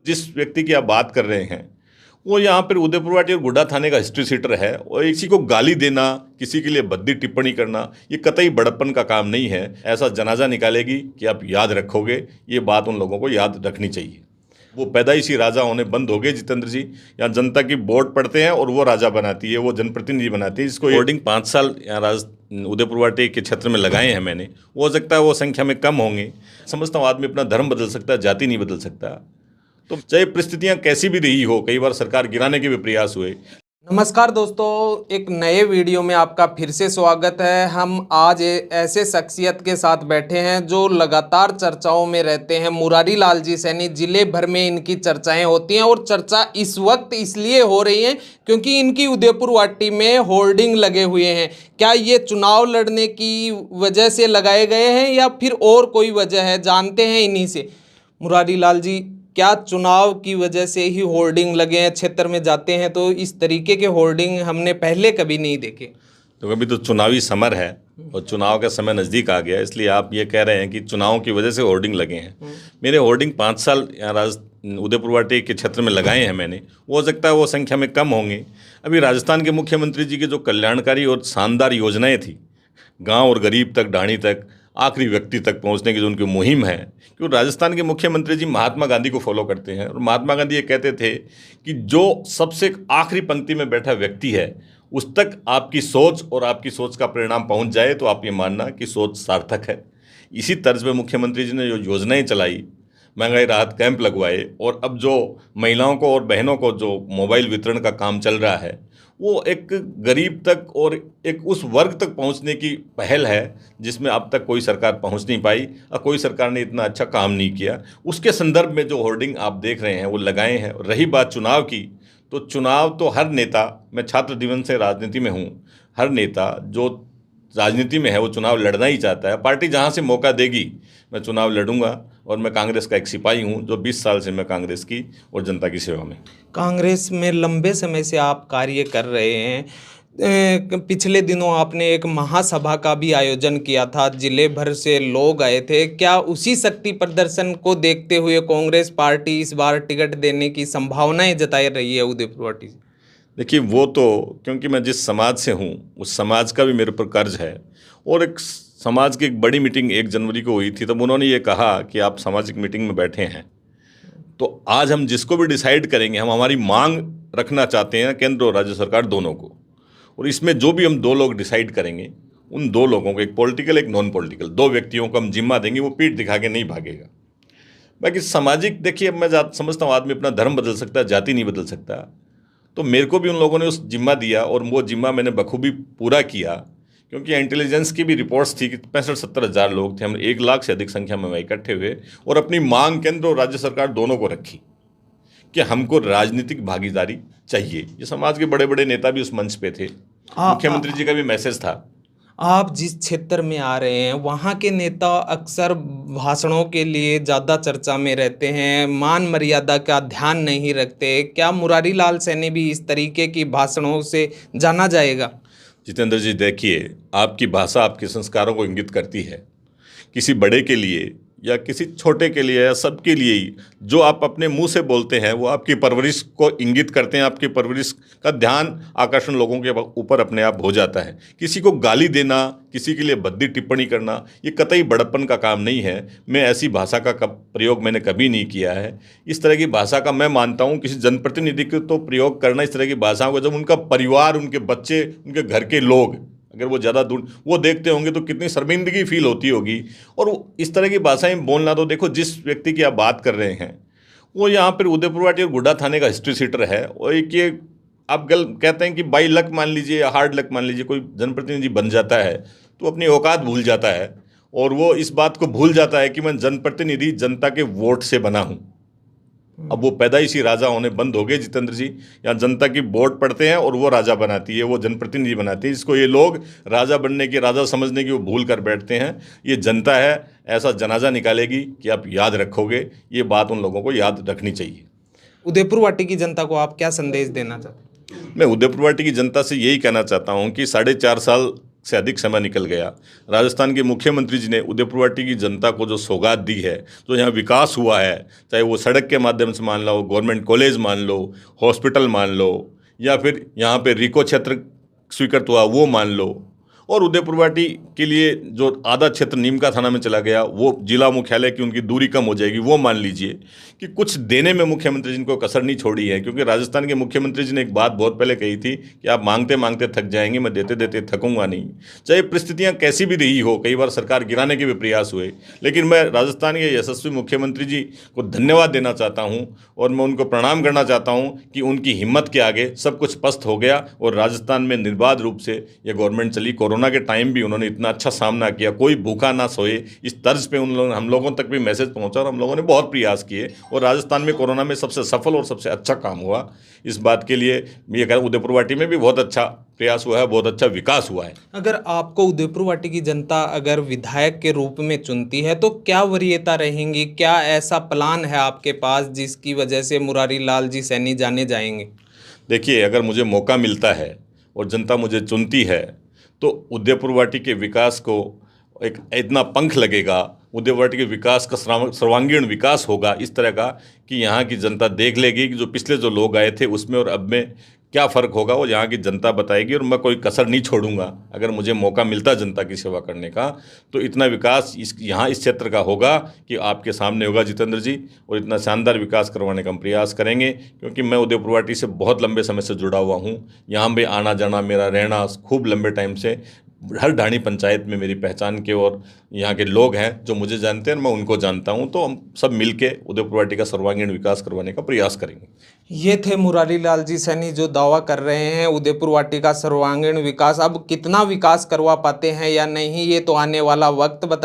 जिस व्यक्ति की आप बात कर रहे हैं वो यहाँ पर उदयपुर वाटी और गुड्डा थाने का हिस्ट्री सीटर है और किसी को गाली देना, किसी के लिए भद्दी टिप्पणी करना, ये कतई बड़प्पन का काम नहीं है। ऐसा जनाजा निकालेगी कि आप याद रखोगे। ये बात उन लोगों को याद रखनी चाहिए। वो पैदाइशी राजा होने बंद हो गए जितेंद्र जी। यहाँ जनता की वोट पड़ते हैं और वो राजा बनाती है, वो जनप्रतिनिधि बनाती है। इसको होर्डिंग 5 साल यहाँ उदयपुर वाटी के क्षेत्र में लगाए हैं मैंने। वो हो सकता है वो संख्या में कम होंगे। समझता हूँ आदमी अपना धर्म बदल सकता है, जाति नहीं बदल सकता। तो चाहे परिस्थितियां कैसी भी रही हो, कई बार सरकार गिराने के भी प्रयास हुए। नमस्कार दोस्तों, एक नए वीडियो में आपका फिर से स्वागत है। हम आज ऐसे शख्सियत के साथ बैठे हैं जो लगातार चर्चाओं में रहते हैं। मुरारी लाल जी सैनी, जिले भर में इनकी चर्चाएं होती हैं और चर्चा इस वक्त इसलिए हो रही है क्योंकि इनकी उदयपुर वाटी में होर्डिंग लगे हुए हैं। क्या ये चुनाव लड़ने की वजह से लगाए गए हैं या फिर और कोई वजह है, जानते हैं इन्हीं से। मुरारी लाल जी, क्या चुनाव की वजह से ही होर्डिंग लगे हैं? क्षेत्र में जाते हैं तो इस तरीके के होर्डिंग हमने पहले कभी नहीं देखे। तो कभी तो चुनावी समर है और चुनाव का समय नज़दीक आ गया, इसलिए आप ये कह रहे हैं कि चुनाव की वजह से होर्डिंग लगे हैं। मेरे होर्डिंग 5 साल यहाँ उदयपुर वाटी के क्षेत्र में लगाए हैं मैंने। वो हो सकता है वो संख्या में कम होंगे। अभी राजस्थान के मुख्यमंत्री जी की जो कल्याणकारी और शानदार योजनाएँ थी, गाँव और गरीब तक, ढाणी तक, आखिरी व्यक्ति तक पहुंचने की जो उनकी मुहिम है, क्योंकि राजस्थान के मुख्यमंत्री जी महात्मा गांधी को फॉलो करते हैं और महात्मा गांधी ये कहते थे कि जो सबसे आखिरी पंक्ति में बैठा व्यक्ति है उस तक आपकी सोच और आपकी सोच का परिणाम पहुंच जाए तो आप ये मानना कि सोच सार्थक है। इसी तर्ज पे मुख्यमंत्री जी ने जो योजनाएं चलाई, महंगाई राहत कैंप लगवाए और अब जो महिलाओं को और बहनों को जो मोबाइल वितरण का काम चल रहा है, वो एक गरीब तक और एक उस वर्ग तक पहुंचने की पहल है जिसमें अब तक कोई सरकार पहुंच नहीं पाई और कोई सरकार ने इतना अच्छा काम नहीं किया। उसके संदर्भ में जो होर्डिंग आप देख रहे हैं वो लगाए हैं। और रही बात चुनाव की, तो चुनाव तो हर नेता, मैं छात्र जीवन से राजनीति में हूँ, हर नेता जो राजनीति में है वो चुनाव लड़ना ही चाहता है। पार्टी जहाँ से मौका देगी मैं चुनाव लड़ूंगा और मैं कांग्रेस का एक सिपाही हूँ जो 20 साल से मैं कांग्रेस की और जनता की सेवा में। कांग्रेस में लंबे समय से आप कार्य कर रहे हैं। पिछले दिनों आपने एक महासभा का भी आयोजन किया था, जिले भर से लोग आए थे। क्या उसी शक्ति प्रदर्शन को देखते हुए कांग्रेस पार्टी इस बार टिकट देने की संभावनाएं जताई रही है उदयपुर वाटी से? देखिए, वो तो क्योंकि मैं जिस समाज से हूँ उस समाज का भी मेरे पर कर्ज है। और एक समाज की एक बड़ी मीटिंग 1 जनवरी को हुई थी, तब उन्होंने ये कहा कि आप सामाजिक मीटिंग में बैठे हैं तो आज हम जिसको भी डिसाइड करेंगे, हम हमारी मांग रखना चाहते हैं केंद्र और राज्य सरकार दोनों को। और इसमें जो भी हम 2 लोग डिसाइड करेंगे, उन 2 लोगों को, एक पॉलिटिकल एक नॉन पॉलिटिकल, 2 व्यक्तियों को हम जिम्मा देंगे, वो पीठ दिखा के नहीं भागेगा। बाकी सामाजिक, देखिए, मैं समझता हूँ आदमी अपना धर्म बदल सकता है, जाति नहीं बदल सकता। तो मेरे को भी उन लोगों ने उस जिम्मा दिया और वो जिम्मा मैंने बखूबी पूरा किया, क्योंकि इंटेलिजेंस की भी रिपोर्ट्स थी कि 65-70 हज़ार लोग थे। हम 1 लाख से अधिक संख्या में वहाँ इकट्ठे हुए और अपनी मांग केंद्र और राज्य सरकार दोनों को रखी कि हमको राजनीतिक भागीदारी चाहिए। ये समाज के बड़े बड़े नेता भी उस मंच पे थे, मुख्यमंत्री जी का भी मैसेज था। आप जिस क्षेत्र में आ रहे हैं वहाँ के नेता अक्सर भाषणों के लिए ज़्यादा चर्चा में रहते हैं, मान मर्यादा का ध्यान नहीं रखते। क्या मुरारी लाल सैनी भी इस तरीके की भाषणों से जाना जाएगा? जितेंद्र जी, देखिए, आपकी भाषा आपके संस्कारों को इंगित करती है। किसी बड़े के लिए या किसी छोटे के लिए या सबके लिए ही जो आप अपने मुंह से बोलते हैं वो आपकी परवरिश को इंगित करते हैं। आपकी परवरिश का ध्यान आकर्षण लोगों के ऊपर अपने आप हो जाता है। किसी को गाली देना, किसी के लिए भद्दी टिप्पणी करना, ये कतई बड़प्पन का काम नहीं है। मैं ऐसी भाषा का प्रयोग मैंने कभी नहीं किया है। इस तरह की भाषा का मैं मानता हूँ किसी जनप्रतिनिधि को तो प्रयोग करना इस तरह की भाषाओं को जब उनका परिवार, उनके बच्चे, उनके घर के लोग, अगर वो ज़्यादा दूर वो देखते होंगे तो कितनी शर्मिंदगी फील होती होगी। और इस तरह की भाषाएं बोलना, तो देखो, जिस व्यक्ति की आप बात कर रहे हैं वो यहाँ पर उदयपुर वाटी और गुड्डा थाने का हिस्ट्री सीटर है। और एक ये आप कहते हैं कि बाई लक मान लीजिए या हार्ड लक मान लीजिए, कोई जनप्रतिनिधि बन जाता है तो अपनी औकात भूल जाता है और वो इस बात को भूल जाता है कि मैं जनप्रतिनिधि जनता के वोट से बना हूँ। अब वो पैदाइशी राजा होने बंद हो गए जितेंद्र जी। यहाँ जनता की वोट पड़ते हैं और वो राजा बनाती है, वो जनप्रतिनिधि बनाती है। इसको ये लोग राजा बनने की, राजा समझने की वो भूल कर बैठते हैं। ये जनता है, ऐसा जनाजा निकालेगी कि आप याद रखोगे। ये बात उन लोगों को याद रखनी चाहिए। उदयपुर वाटी की जनता को आप क्या संदेश देना चाहते हैं? मैं उदयपुर वाटी की जनता से यही कहना चाहता हूँ कि 4.5 साल से अधिक समय निकल गया। राजस्थान के मुख्यमंत्री जी ने उदयपुरवाटी की जनता को जो सौगात दी है, जो यहाँ विकास हुआ है, चाहे वो सड़क के माध्यम से मान लो, गवर्नमेंट कॉलेज मान लो, हॉस्पिटल मान लो, या फिर यहाँ पे रिको क्षेत्र स्वीकृत हुआ वो मान लो, और उदयपुरवाटी के लिए जो आधा क्षेत्र नीमका थाना में चला गया, वो जिला मुख्यालय की उनकी दूरी कम हो जाएगी, वो मान लीजिए कि कुछ देने में मुख्यमंत्री जी को कसर नहीं छोड़ी है। क्योंकि राजस्थान के मुख्यमंत्री जी ने एक बात बहुत पहले कही थी कि आप मांगते मांगते थक जाएंगे, मैं देते देते थकूंगा नहीं। चाहे परिस्थितियां कैसी भी रही हो, कई बार सरकार गिराने के भी प्रयास हुए, लेकिन मैं राजस्थान के यशस्वी मुख्यमंत्री जी को धन्यवाद देना चाहता हूँ और मैं उनको प्रणाम करना चाहता हूँ कि उनकी हिम्मत के आगे सब कुछ पस्त हो गया और राजस्थान में निर्बाध रूप से ये गवर्नमेंट चली। कोरोना के टाइम भी उन्होंने इतना अच्छा सामना किया, कोई भूखा ना सोए, इस तर्ज पे हम लोगों तक भी मैसेज पहुंचा और हम लोगों ने बहुत प्रयास किए और राजस्थान में कोरोना में सबसे सफल और सबसे अच्छा काम हुआ। इस बात के लिए ये कह रहा हूं, उदयपुरवाटी में भी बहुत अच्छा प्रयास हुआ है, बहुत अच्छा विकास हुआ है। अगर आपको उदयपुरवाटी की जनता अगर विधायक के रूप में चुनती है तो क्या वरीयता रहेंगी, क्या ऐसा प्लान है आपके पास जिसकी वजह से मुरारी लाल जी सैनी जाने जाएंगे? देखिए, अगर मुझे मौका मिलता है और जनता मुझे चुनती है तो उदयपुरवाटी के विकास को एक इतना पंख लगेगा, उदयपुरवाटी के विकास का सर्वांगीण विकास होगा इस तरह का कि यहाँ की जनता देख लेगी कि जो पिछले जो लोग आए थे उसमें और अब में क्या फ़र्क होगा, वो यहाँ की जनता बताएगी। और मैं कोई कसर नहीं छोड़ूंगा, अगर मुझे मौका मिलता जनता की सेवा करने का तो इतना विकास इस क्षेत्र का होगा कि आपके सामने होगा जितेंद्र जी, और इतना शानदार विकास करवाने का हम प्रयास करेंगे। क्योंकि मैं उदयपुरवाटी से बहुत लंबे समय से जुड़ा हुआ हूँ, यहाँ पे आना जाना मेरा रहना खूब लंबे टाइम से, हर ढाणी पंचायत में मेरी पहचान के और यहाँ के लोग हैं जो मुझे जानते हैं, मैं उनको जानता हूँ। तो हम सब मिलके उदयपुरवाटी का सर्वांगीण विकास करवाने का प्रयास करेंगे। ये थे मुरारी लाल जी सैनी जो दावा कर रहे हैं उदयपुरवाटी का सर्वांगीण विकास। अब कितना विकास करवा पाते हैं या नहीं, ये तो आने वाला वक्त बता